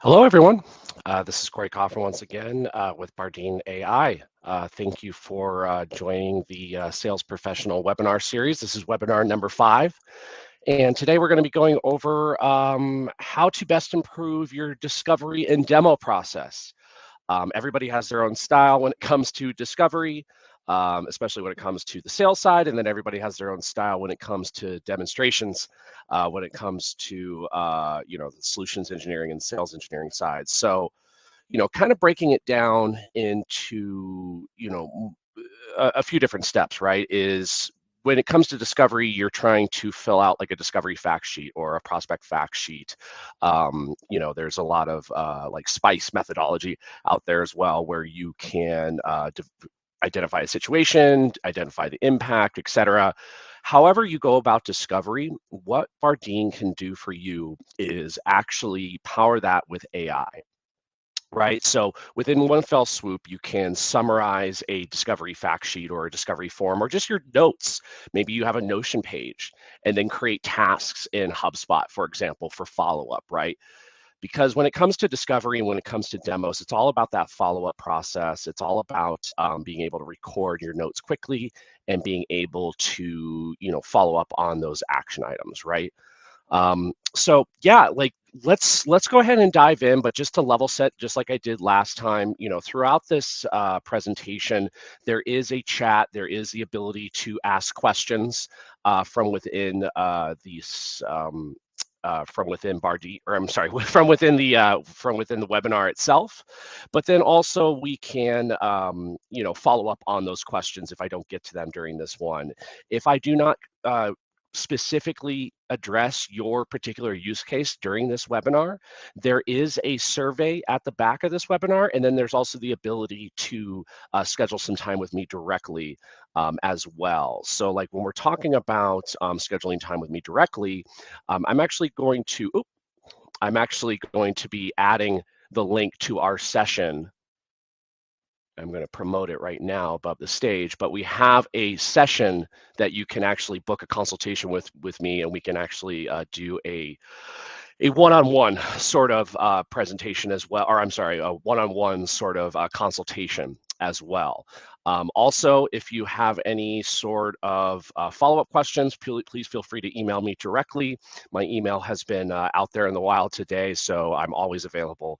Hello, everyone. This is Corey Coffin once again with Bardeen AI. Thank you for joining the Sales Professional webinar series. This is webinar number 5. And today we're going to be going over how to best improve your discovery and demo process. Everybody has their own style when it comes to discovery, especially when it comes to the sales side, and then everybody has their own style when it comes to demonstrations, when it comes to the solutions engineering and sales engineering side. So, kind of breaking it down into a few different steps, right? Is when it comes to discovery, you're trying to fill out like a discovery fact sheet or a prospect fact sheet. There's a lot of like SPICE methodology out there as well, where you can identify a situation, identify the impact, etc. However you go about discovery, what Bardeen can do for you is actually power that with AI. Right. So within one fell swoop, you can summarize a discovery fact sheet or a discovery form or just your notes. Maybe you have a Notion page and then create tasks in HubSpot, for example, for follow up. Right. Because when it comes to discovery and when it comes to demos, it's all about that follow up process. It's all about being able to record your notes quickly and being able to, follow up on those action items. Right. So yeah, like let's go ahead and dive in, but just to level set, just like I did last time, throughout this presentation, there is a chat, there is the ability to ask questions from within these. From within Bardeen, or I'm sorry, from within the webinar itself, but then also we can follow up on those questions if I don't get to them during this one. If I do not specifically address your particular use case during this webinar, there is a survey at the back of this webinar, and then there's also the ability to schedule some time with me directly as well. So like when we're talking about scheduling time with me directly, I'm actually going to be adding the link to our session. I'm going to promote it right now above the stage, but we have a session that you can actually book a consultation with me, and we can actually do a one-on-one sort of presentation as well, or I'm sorry, a one-on-one sort of consultation as well. Also, if you have any sort of follow-up questions, please feel free to email me directly. My email has been out there in the wild today, so I'm always available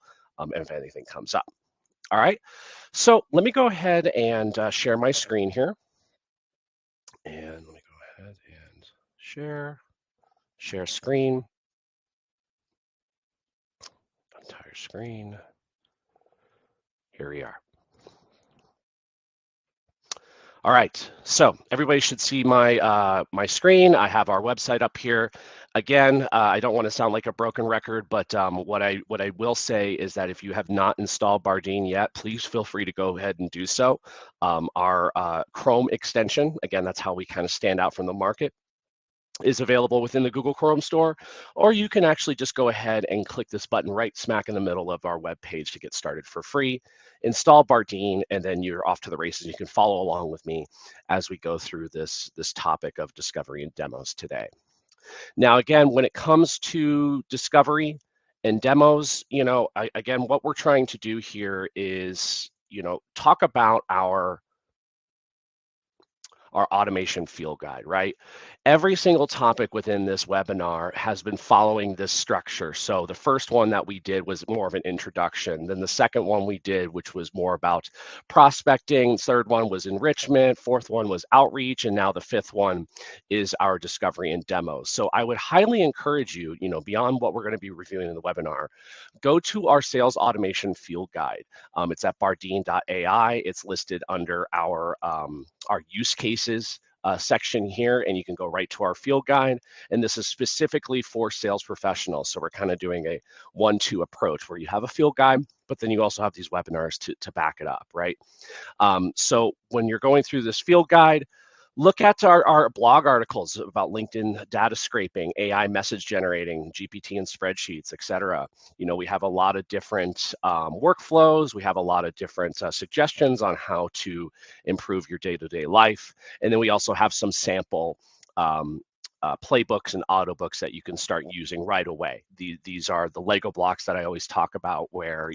if anything comes up. All right, so let me go ahead and share my screen here. And let me go ahead and share screen. Entire screen. Here we are. All right, so everybody should see my my screen. I have our website up here. Again, I don't want to sound like a broken record, but what I will say is that if you have not installed Bardeen yet, please feel free to go ahead and do so. Our Chrome extension, again, that's how we kind of stand out from the market, is available within the Google Chrome store, or you can actually just go ahead and click this button right smack in the middle of our web page to get started for free. Install Bardeen, and then you're off to the races. You can follow along with me as we go through this topic of discovery and demos today. Now, again, when it comes to discovery and demos, again, what we're trying to do here is, talk about our automation field guide, right? Every single topic within this webinar has been following this structure. So the first one that we did was more of an introduction. Then the second one we did, which was more about prospecting. Third one was enrichment. Fourth one was outreach. And now the fifth one is our discovery and demos. So I would highly encourage you, beyond what we're going to be reviewing in the webinar, go to our sales automation field guide. It's at bardeen.ai. It's listed under our use cases section here, and you can go right to our field guide. And this is specifically for sales professionals. So we're kind of doing a 1-2 approach where you have a field guide, but then you also have these webinars to back it up, right? So when you're going through this field guide, look at our blog articles about LinkedIn data scraping, AI message generating, GPT and spreadsheets, etc. We have a lot of different workflows. We have a lot of different suggestions on how to improve your day-to-day life. And then we also have some sample playbooks and autobooks that you can start using right away. These are the Lego blocks that I always talk about, where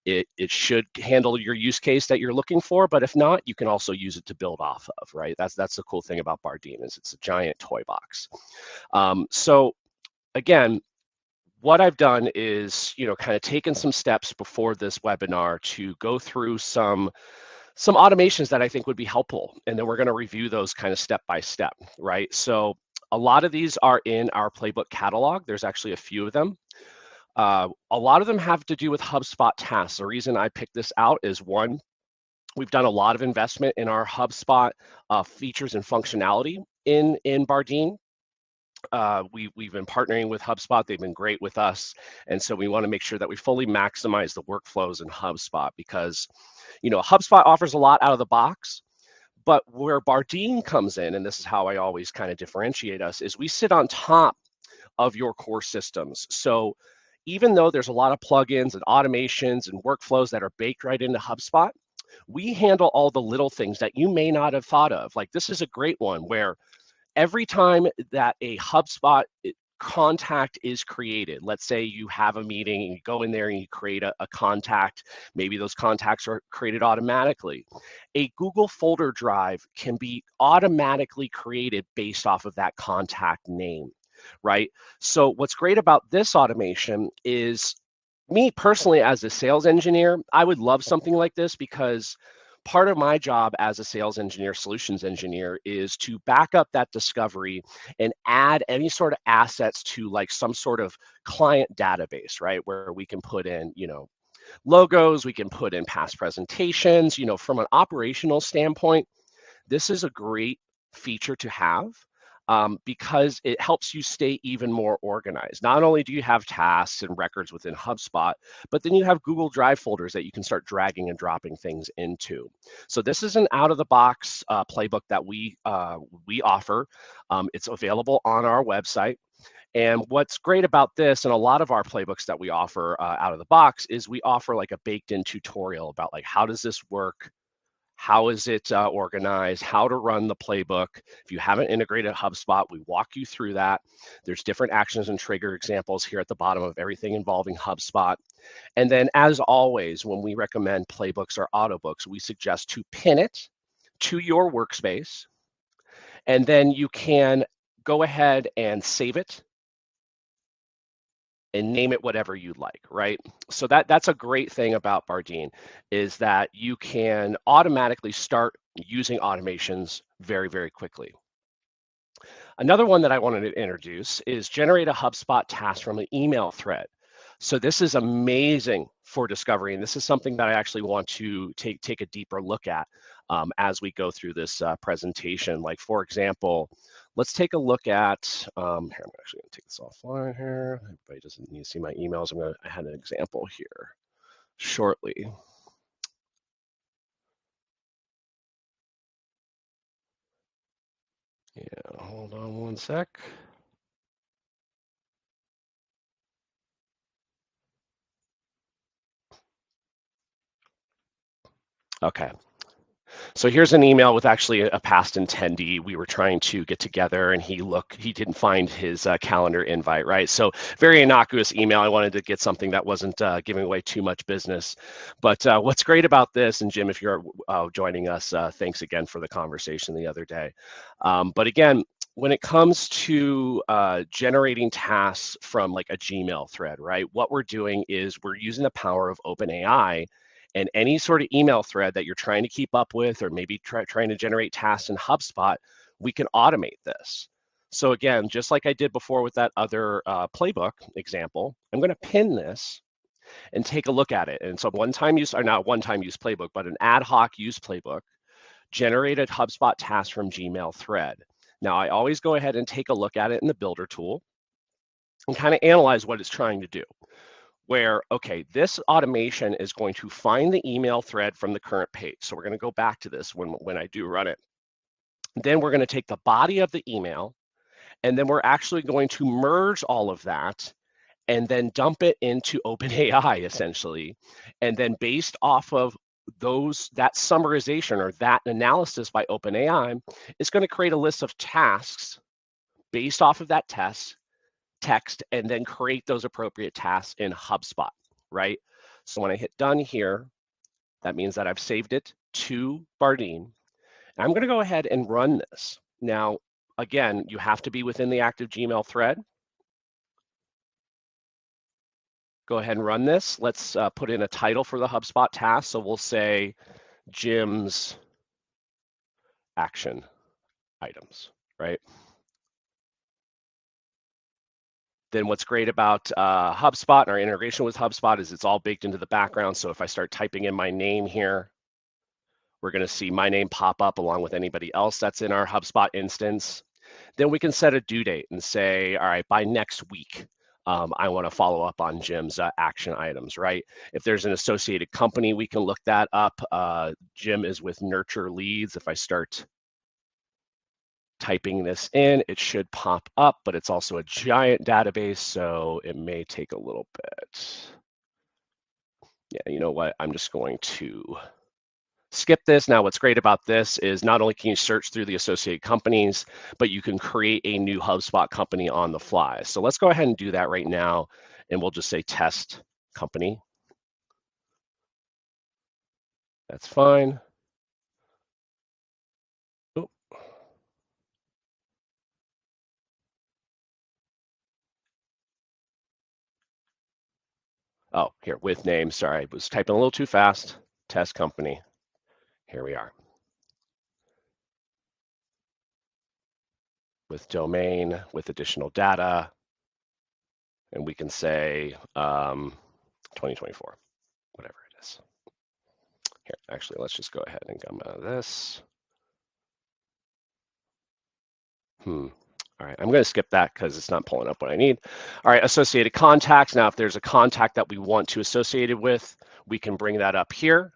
it should handle your use case that you're looking for, but if not, you can also use it to build off of, right? That's the cool thing about Bardeen, is it's a giant toy box. So again, what I've done is, kind of taken some steps before this webinar to go through some automations that I think would be helpful. And then we're going to review those kind of step by step, right? So a lot of these are in our playbook catalog. There's actually a few of them. A lot of them have to do with HubSpot tasks. The reason I picked this out is, one, we've done a lot of investment in our HubSpot features and functionality in Bardeen. We've been partnering with HubSpot. They've been great with us. And so we want to make sure that we fully maximize the workflows in HubSpot, because, HubSpot offers a lot out of the box, but where Bardeen comes in, and this is how I always kind of differentiate us, is we sit on top of your core systems. So even though there's a lot of plugins and automations and workflows that are baked right into HubSpot, we handle all the little things that you may not have thought of. Like, this is a great one where every time that a HubSpot contact is created, let's say you have a meeting and you go in there and you create a contact, maybe those contacts are created automatically. A Google folder drive can be automatically created based off of that contact name, right? So what's great about this automation is, me personally, as a sales engineer, I would love something like this, because part of my job as a sales engineer, solutions engineer, is to back up that discovery and add any sort of assets to, like, some sort of client database, right? Where we can put in, logos, we can put in past presentations. From an operational standpoint, this is a great feature to have, because it helps you stay even more organized. Not only do you have tasks and records within HubSpot, but then you have Google Drive folders that you can start dragging and dropping things into. So this is an out-of-the-box playbook that we offer. It's available on our website. And what's great about this, and a lot of our playbooks that we offer out of the box, is we offer like a baked-in tutorial about, like, how does this work? How is it organized? How to run the playbook? If you haven't integrated HubSpot, we walk you through that. There's different actions and trigger examples here at the bottom of everything involving HubSpot. And then, as always, when we recommend playbooks or autobooks, we suggest to pin it to your workspace, and then you can go ahead and save it and name it whatever you'd like, right? So that's a great thing about Bardeen, is that you can automatically start using automations very, very quickly. Another one that I wanted to introduce is generate a HubSpot task from an email thread. So this is amazing for discovery, and this is something that I actually want to take a deeper look at as we go through this presentation. Like, for example, let's take a look at, here, I'm actually going to take this offline here. Everybody doesn't need to see my emails. I had an example here shortly. Yeah, hold on one sec. Okay. So here's an email with actually a past attendee. We were trying to get together, and he didn't find his calendar invite, right? So very innocuous email. I wanted to get something that wasn't giving away too much business. But what's great about this, and Jim, if you're joining us, thanks again for the conversation the other day. But again, when it comes to generating tasks from like a Gmail thread, right? What we're doing is we're using the power of OpenAI, and any sort of email thread that you're trying to keep up with, or maybe trying to generate tasks in HubSpot, we can automate this. So again, just like I did before with that other playbook example, I'm going to pin this and take a look at it. And so one-time use, or not one-time use playbook, but an ad hoc use playbook, generated HubSpot task from Gmail thread. Now I always go ahead and take a look at it in the builder tool and kind of analyze what it's trying to do. Where, okay, this automation is going to find the email thread from the current page. So we're going to go back to this when I do run it. Then we're going to take the body of the email, and then we're actually going to merge all of that and then dump it into OpenAI, essentially. And then based off of that summarization or that analysis by OpenAI, it's going to create a list of tasks based off of that text, and then create those appropriate tasks in HubSpot, right? So when I hit done here, that means that I've saved it to Bardeen. I'm going to go ahead and run this. Now, again, you have to be within the active Gmail thread. Go ahead and run this. Let's put in a title for the HubSpot task. So we'll say Jim's action items, right? Then what's great about HubSpot and our integration with HubSpot is it's all baked into the background. So if I start typing in my name here, we're going to see my name pop up along with anybody else that's in our HubSpot instance. Then we can set a due date and say, all right, by next week, I want to follow up on Jim's action items, right? If there's an associated company, we can look that up. Jim is with Nurture Leads. If I start typing this in, it should pop up, but it's also a giant database, so it may take a little bit. Yeah, you know what? I'm just going to skip this. Now, what's great about this is not only can you search through the associated companies, but you can create a new HubSpot company on the fly. So let's go ahead and do that right now, and we'll just say test company. That's fine. Oh. Oh, here, with name. Sorry, I was typing a little too fast. Test company. Here we are. With domain, with additional data, and we can say 2024, whatever it is. Here, actually, let's just go ahead and come out of this. All right, I'm going to skip that because it's not pulling up what I need. All right, associated contacts. Now, if there's a contact that we want to associate it with, we can bring that up here.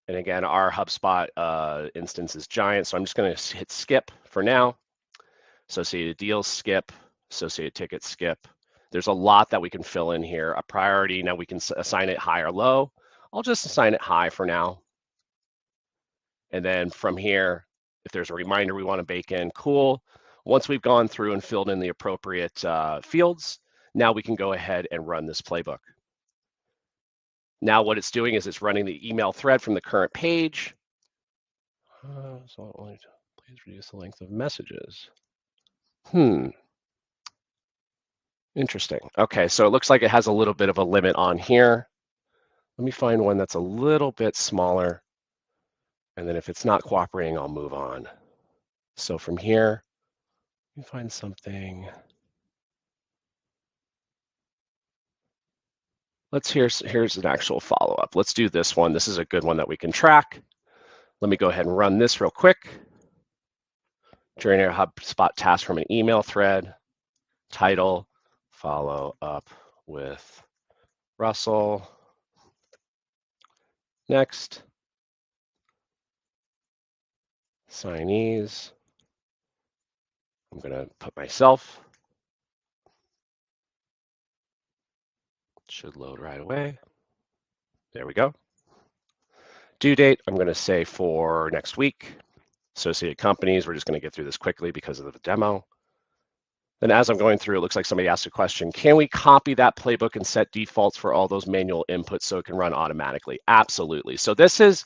And again, our HubSpot instance is giant, so I'm just going to hit skip for now. Associated deals, skip. Associated tickets, skip. There's a lot that we can fill in here. A priority, now we can assign it high or low. I'll just assign it high for now. And then from here, if there's a reminder we want to bake in, cool. Once we've gone through and filled in the appropriate fields, now we can go ahead and run this playbook. Now what it's doing is it's running the email thread from the current page. So please reduce the length of messages. Interesting. Okay, so it looks like it has a little bit of a limit on here. Let me find one that's a little bit smaller. And then if it's not cooperating, I'll move on. So from here, let me find something. Here's an actual follow-up. Let's do this one. This is a good one that we can track. Let me go ahead and run this real quick. Generate a HubSpot task from an email thread. Title, follow up with Russell. Next. Signees. I'm going to put myself. Should load right away. There we go. Due date, I'm going to say for next week. Associated companies, we're just going to get through this quickly because of the demo. Then as I'm going through, it looks like somebody asked a question. Can we copy that playbook and set defaults for all those manual inputs so it can run automatically? Absolutely. So this is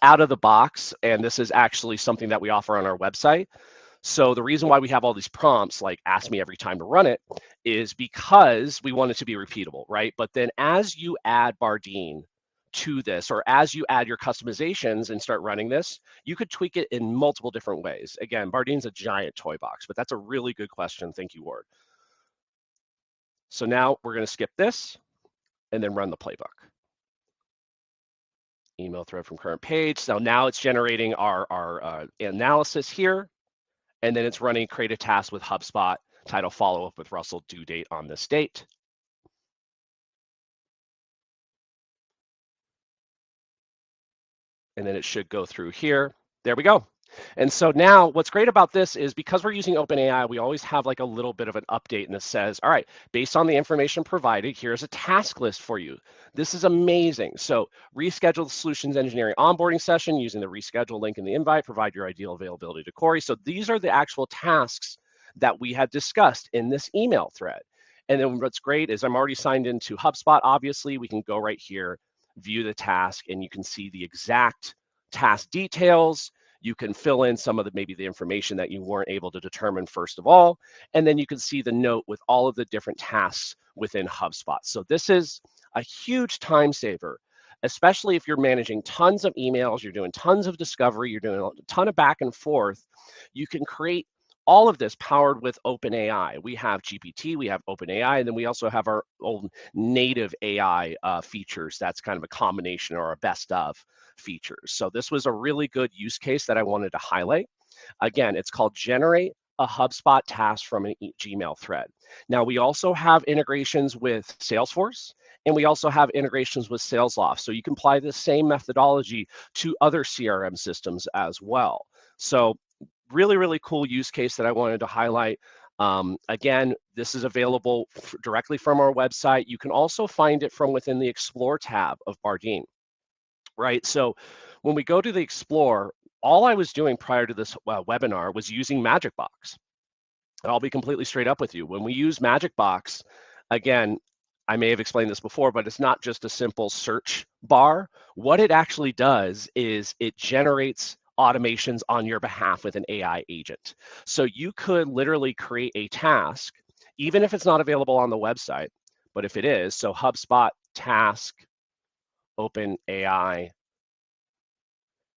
out of the box, and this is actually something that we offer on our website. So the reason why we have all these prompts, like ask me every time to run it, is because we want it to be repeatable, right? But then as you add Bardeen to this, or as you add your customizations and start running this, you could tweak it in multiple different ways. Again, Bardeen's a giant toy box, but that's a really good question. Thank you, Ward. So now we're going to skip this and then run the playbook. Email thread from current page. So now it's generating our analysis here. And then it's running create a task with HubSpot, title follow up with Russell, due date on this date. And then it should go through here. There we go. And so now what's great about this is because we're using OpenAI, we always have like a little bit of an update and it says, all right, based on the information provided, here's a task list for you. This is amazing. So reschedule the solutions engineering onboarding session using the reschedule link in the invite, provide your ideal availability to Corey. So these are the actual tasks that we had discussed in this email thread. And then what's great is I'm already signed into HubSpot. Obviously, we can go right here, view the task, and you can see the exact task details. You can fill in some of the maybe the information that you weren't able to determine first of all, and then you can see the note with all of the different tasks within HubSpot. So this is a huge time saver, especially if you're managing tons of emails, you're doing tons of discovery, you're doing a ton of back and forth. You can create all of this powered with OpenAI. We have GPT, we have OpenAI, and then we also have our own native AI features. That's kind of a combination or a best of features. So this was a really good use case that I wanted to highlight. Again, it's called Generate a HubSpot Task from an Gmail thread. Now, we also have integrations with Salesforce, and we also have integrations with SalesLoft. So you can apply the same methodology to other CRM systems as well. So really, really cool use case that I wanted to highlight. Again, this is available directly from our website. You can also find it from within the Explore tab of Bardeen, right? So when we go to the Explore, all I was doing prior to this webinar was using Magic Box. And I'll be completely straight up with you. When we use Magic Box, again, I may have explained this before, but it's not just a simple search bar. What it actually does is it generates automations on your behalf with an AI agent. So you could literally create a task, even if it's not available on the website, but if it is, so HubSpot task, OpenAI,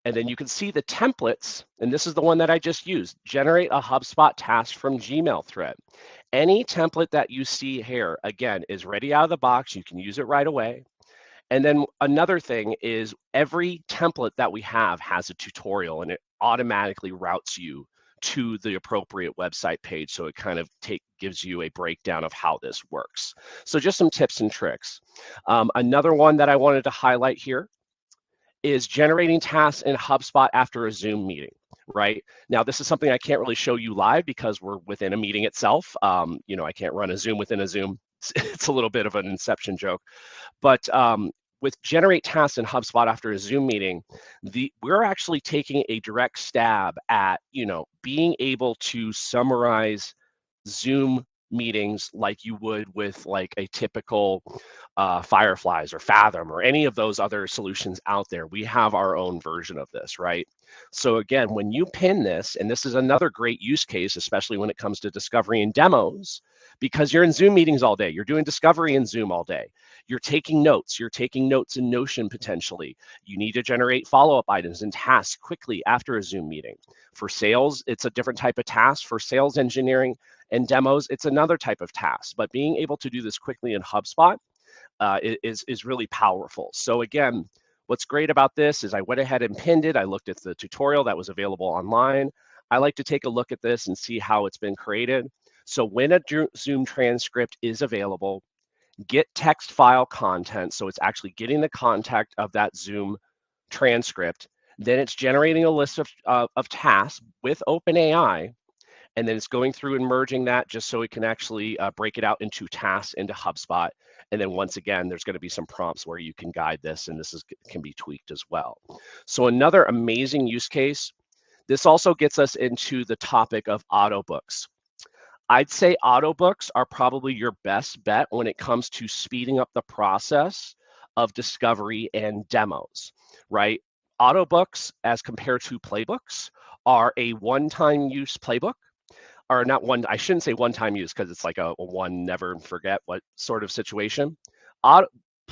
and then you can see the templates, and this is the one that I just used, generate a HubSpot task from Gmail thread. Any template that you see here, again, is ready out of the box. You can use it right away. And then another thing is every template that we have has a tutorial and it automatically routes you to the appropriate website page. So it kind of gives you a breakdown of how this works. So just some tips and tricks. Another one that I wanted to highlight here is generating tasks in HubSpot after a Zoom meeting, right? Now, this is something I can't really show you live because we're within a meeting itself. I can't run a Zoom within a Zoom. It's a little bit of an inception joke. But with generate tasks in HubSpot after a Zoom meeting, we're actually taking a direct stab at, being able to summarize Zoom meetings like you would with like a typical Fireflies or Fathom or any of those other solutions out there. We have our own version of this, right? So again, when you pin this, and this is another great use case, especially when it comes to discovery and demos, because you're in Zoom meetings all day, you're doing discovery in Zoom all day, you're taking notes in Notion potentially. You need to generate follow-up items and tasks quickly after a Zoom meeting. For sales, it's a different type of task. For sales engineering and demos, it's another type of task. But being able to do this quickly in HubSpot is really powerful. So again, what's great about this is I went ahead and pinned it. I looked at the tutorial that was available online. I like to take a look at this and see how it's been created. So when a Zoom transcript is available, get text file content. So it's actually getting the content of that Zoom transcript. Then it's generating a list of tasks with OpenAI. And then it's going through and merging that just so it can actually break it out into tasks into HubSpot. And then once again, there's going to be some prompts where you can guide this, and this can be tweaked as well. So another amazing use case. This also gets us into the topic of autobooks. I'd say autobooks are probably your best bet when it comes to speeding up the process of discovery and demos, right? Autobooks, as compared to playbooks, are a one-time use playbook, or not one, I shouldn't say one-time use because it's like a one never forget what sort of situation.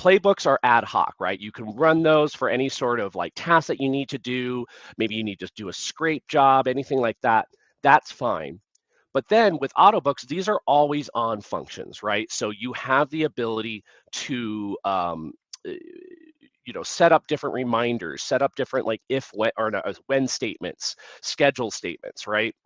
Playbooks are ad hoc, right? You can run those for any sort of like task that you need to do. Maybe you need to do a scrape job, anything like that. That's fine. But then with autobooks, these are always on functions, right? So you have the ability to set up different reminders, set up different like if, when, or no, when statements, schedule statements, right?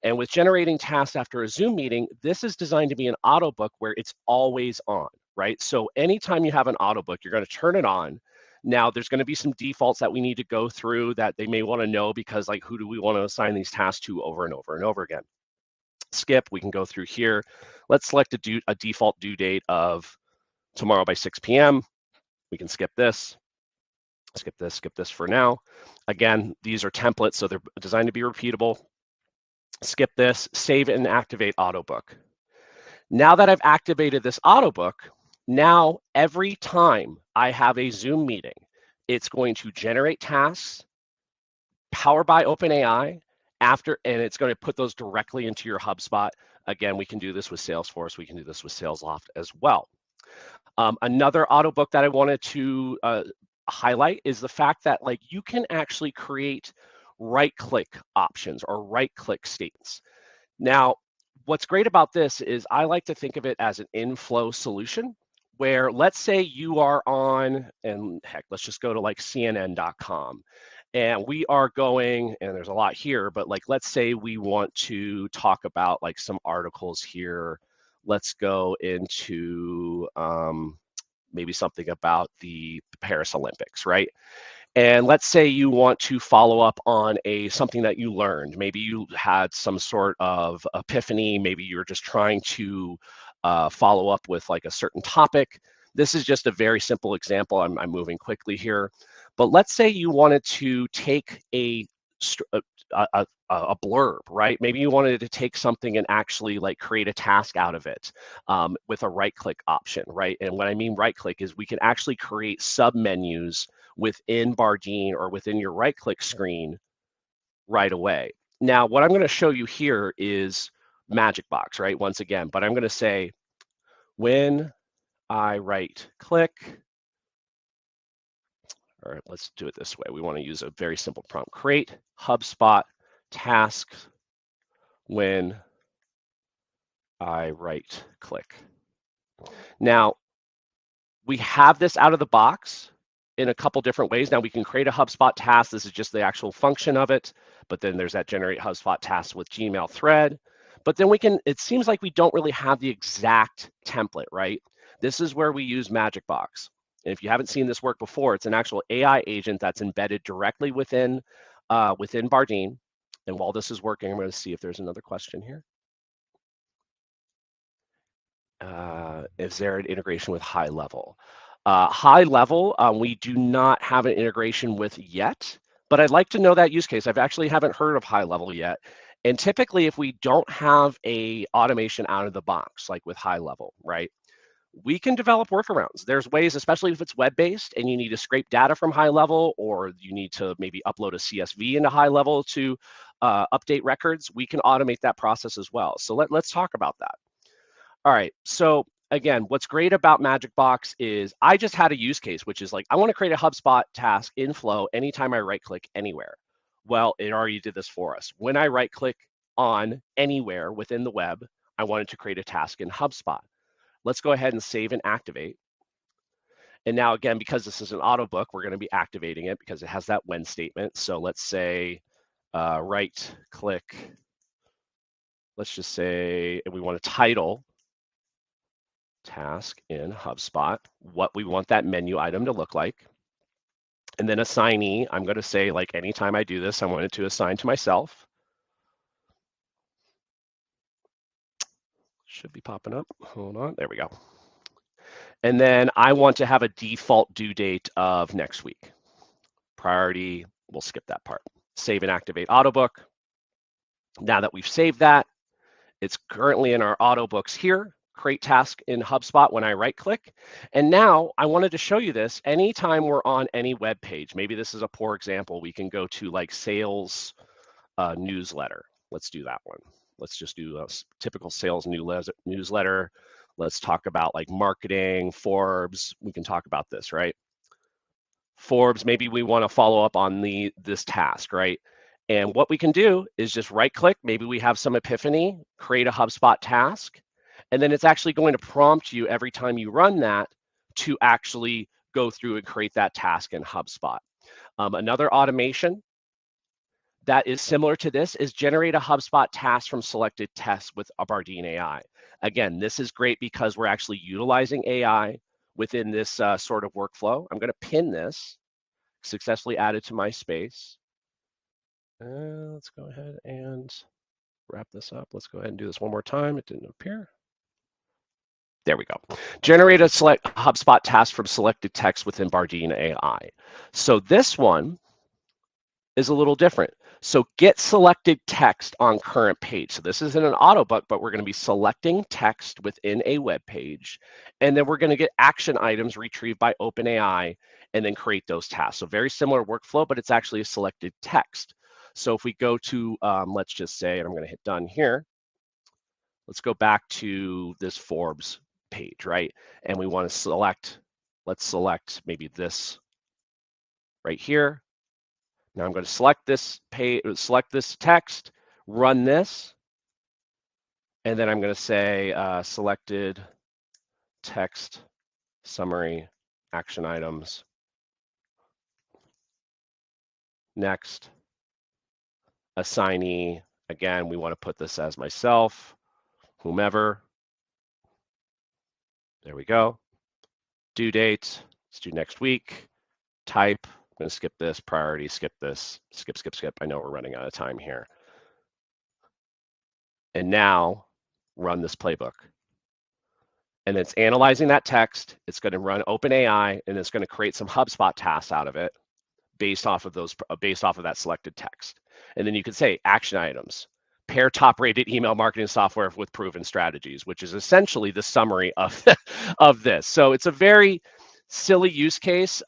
And with generating tasks after a Zoom meeting, this is designed to be an auto book where it's always on, right? So anytime you have an auto book, you're going to turn it on. Now, there's going to be some defaults that we need to go through that they may want to know, because like, who do we want to assign these tasks to over and over and over again? Skip, we can go through here. Let's select a default due date of tomorrow by 6 p.m. We can skip this for now. Again, these are templates, so they're designed to be repeatable. Skip this, save and activate AutoBook. Now that I've activated this AutoBook, now every time I have a Zoom meeting, it's going to generate tasks powered by OpenAI and it's going to put those directly into your HubSpot. Again, we can do this with Salesforce. We can do this with SalesLoft as well. Another AutoBook that I wanted to highlight is the fact that like you can actually create right-click options or right-click statements. Now, what's great about this is I like to think of it as an inflow solution, where let's say you are on, and heck, let's just go to like CNN.com, and we are going, and there's a lot here, but like let's say we want to talk about like some articles here. Let's go into maybe something about the Paris Olympics, right? And let's say you want to follow up on something that you learned. Maybe you had some sort of epiphany. Maybe you're just trying to follow up with like a certain topic. This is just a very simple example. I'm moving quickly here. But let's say you wanted to take a blurb, right? Maybe you wanted to take something and actually like create a task out of it with a right-click option, right? And what I mean right-click is we can actually create sub-menus within Bardeen or within your right-click screen right away. Now, what I'm going to show you here is Magic Box, right? Once again, but I'm going to say when I right-click, all right, let's do it this way. We want to use a very simple prompt. Create HubSpot task when I right-click. Now, we have this out of the box in a couple different ways. Now we can create a HubSpot task. This is just the actual function of it. But then there's that generate HubSpot task with Gmail thread. But then it seems like we don't really have the exact template, right? This is where we use Magic Box. And if you haven't seen this work before, it's an actual AI agent that's embedded directly within Bardeen. And while this is working, I'm going to see if there's another question here. Is there an integration with High Level? High Level, we do not have an integration with yet, but I'd like to know that use case. I've actually haven't heard of High Level yet. And typically, if we don't have a automation out of the box, like with High Level, right, we can develop workarounds. There's ways, especially if it's web-based and you need to scrape data from High Level, or you need to maybe upload a CSV into High Level to update records, we can automate that process as well. So let's talk about that. All right, so again, what's great about Magic Box is I just had a use case, which is like, I want to create a HubSpot task in Flow anytime I right-click anywhere. Well, it already did this for us. When I right-click on anywhere within the web, I wanted to create a task in HubSpot. Let's go ahead and save and activate. And now again, because this is an AutoBook, we're going to be activating it because it has that when statement. So let's say right-click, let's just say, and we want to title task in HubSpot, what we want that menu item to look like. And then assignee, I'm going to say, like, anytime I do this, I want it to assign to myself. Should be popping up. Hold on. There we go. And then I want to have a default due date of next week. Priority, we'll skip that part. Save and activate AutoBook. Now that we've saved that, it's currently in our AutoBooks here. Create task in HubSpot when I right-click. And now I wanted to show you this anytime we're on any web page. Maybe this is a poor example. We can go to like sales newsletter. Let's do that one. Let's just do a typical sales newsletter. Let's talk about like marketing, Forbes. We can talk about this, right? Forbes, maybe we want to follow up on this task, right? And what we can do is just right-click. Maybe we have some epiphany, create a HubSpot task. And then it's actually going to prompt you every time you run that to actually go through and create that task in HubSpot. Another automation that is similar to this is generate a HubSpot task from selected tests with a Bardeen AI. Again, this is great because we're actually utilizing AI. within this sort of workflow. I'm going to pin this, successfully added to my space. Let's go ahead and wrap this up. Let's go ahead and do this one more time. It didn't appear. There we go. Generate a select HubSpot task from selected text within Bardeen AI. So this one is a little different. So get selected text on current page. So this isn't an auto book, but we're going to be selecting text within a web page, and then we're going to get action items retrieved by OpenAI and then create those tasks. So very similar workflow, but it's actually a selected text. So if we go to, let's just say, and I'm going to hit done here. Let's go back to this Forbes page, right? And we want to select, let's select maybe this right here. Now I'm going to select this page, select this text, run this, and then I'm going to say selected text summary action items. Next, assignee. Again, we want to put this as myself, whomever. There we go. Due date, let's do next week. Type, I'm going to skip this, priority, skip this, skip. I know we're running out of time here. And now run this playbook. And it's analyzing that text. It's going to run OpenAI, and it's going to create some HubSpot tasks out of it based off of that selected text. And then you can say action items, pair top-rated email marketing software with proven strategies, which is essentially the summary of of this. So it's a very silly use case.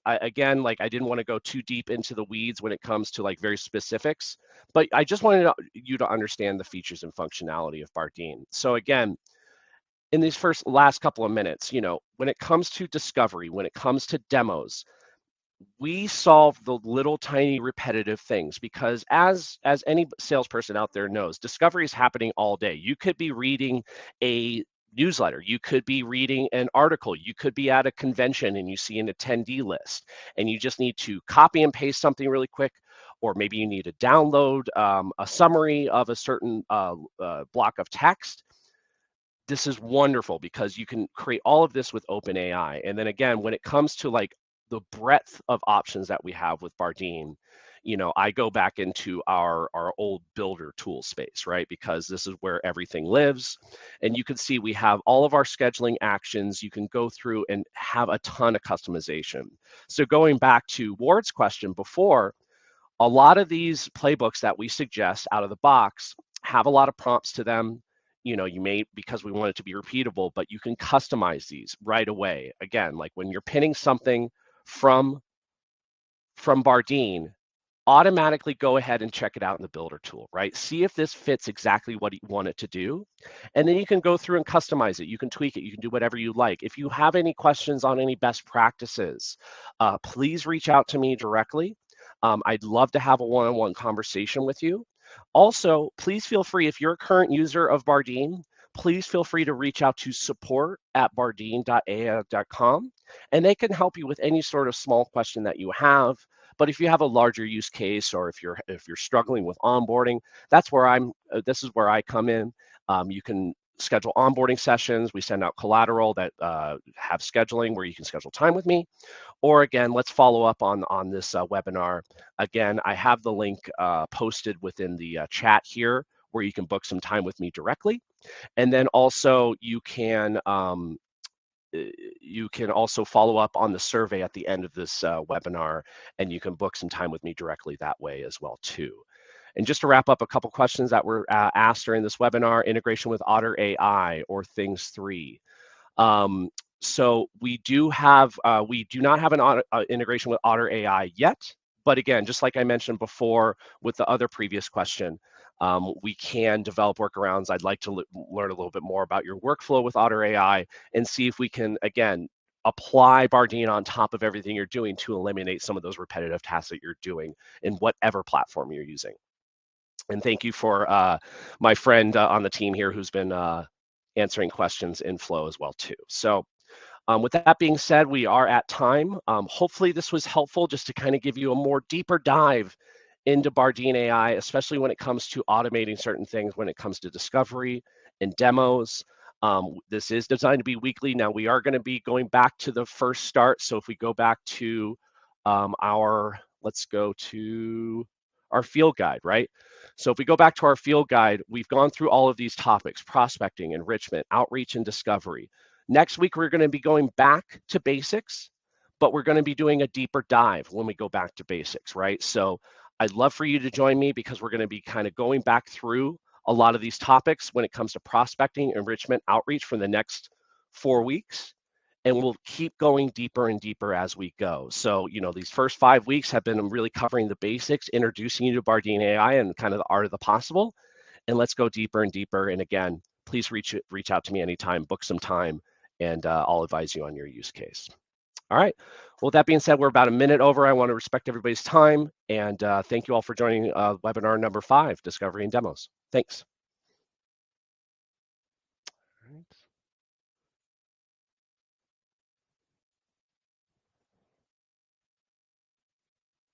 Again, like I didn't want to go too deep into the weeds when it comes to like very specifics, but I just wanted you to understand the features and functionality of Bardeen. So again, in these last couple of minutes, you know, when it comes to discovery, when it comes to demos, we solve the little tiny repetitive things, because as any salesperson out there knows, discovery is happening all day. You could be reading a newsletter, you could be reading an article, you could be at a convention and you see an attendee list and you just need to copy and paste something really quick, or maybe you need to download a summary of a certain block of text. This is wonderful because you can create all of this with OpenAI. And then again, when it comes to like the breadth of options that we have with Bardeen, you know, I go back into our old builder tool space, right? Because this is where everything lives. And you can see we have all of our scheduling actions. You can go through and have a ton of customization. So going back to Ward's question before, a lot of these playbooks that we suggest out of the box have a lot of prompts to them. You know, you may, because we want it to be repeatable, but you can customize these right away. Again, like when you're pinning something from Bardeen, automatically go ahead and check it out in the builder tool, right? See if this fits exactly what you want it to do. And then you can go through and customize it. You can tweak it. You can do whatever you like. If you have any questions on any best practices, please reach out to me directly. I'd love to have a one-on-one conversation with you. Also, please feel free, if you're a current user of Bardeen, please feel free to reach out to support@bardeen.ai.com, and they can help you with any sort of small question that you have. But if you have a larger use case, or if you're struggling with onboarding, that's where this is where I come in. You can schedule onboarding sessions. We send out collateral that have scheduling where you can schedule time with me. Or again, let's follow up on this webinar. Again, I have the link posted within the chat here where you can book some time with me directly. And then also you can also follow up on the survey at the end of this webinar, and you can book some time with me directly that way as well too. And just to wrap up, a couple questions that were asked during this webinar: integration with Otter AI or Things 3. So we do not have an integration with Otter AI yet, but again, just like I mentioned before with the other previous question, we can develop workarounds. I'd like to learn a little bit more about your workflow with Otter AI and see if we can, again, apply Bardeen on top of everything you're doing to eliminate some of those repetitive tasks that you're doing in whatever platform you're using. And thank you for my friend on the team here who's been answering questions in Flow as well too. So with that being said, we are at time. Hopefully this was helpful just to kind of give you a more deeper dive into Bardeen AI, especially when it comes to automating certain things, when it comes to discovery and demos. This is designed to be weekly. Now we are going to be going back to the first start. So if we go back to let's go to our field guide, right? So if we go back to our field guide, we've gone through all of these topics: prospecting, enrichment, outreach, and discovery. Next week, we're going to be going back to basics, but we're going to be doing a deeper dive when we go back to basics, right? So I'd love for you to join me, because we're going to be kind of going back through a lot of these topics when it comes to prospecting, enrichment, outreach for the next 4 weeks. And we'll keep going deeper and deeper as we go. So, these first 5 weeks have been really covering the basics, introducing you to Bardeen AI and kind of the art of the possible. And let's go deeper and deeper. And again, please reach out to me anytime, book some time, and I'll advise you on your use case. All right. Well, with that being said, we're about a minute over. I want to respect everybody's time, and thank you all for joining webinar number 5, Discovery and Demos. Thanks. All right.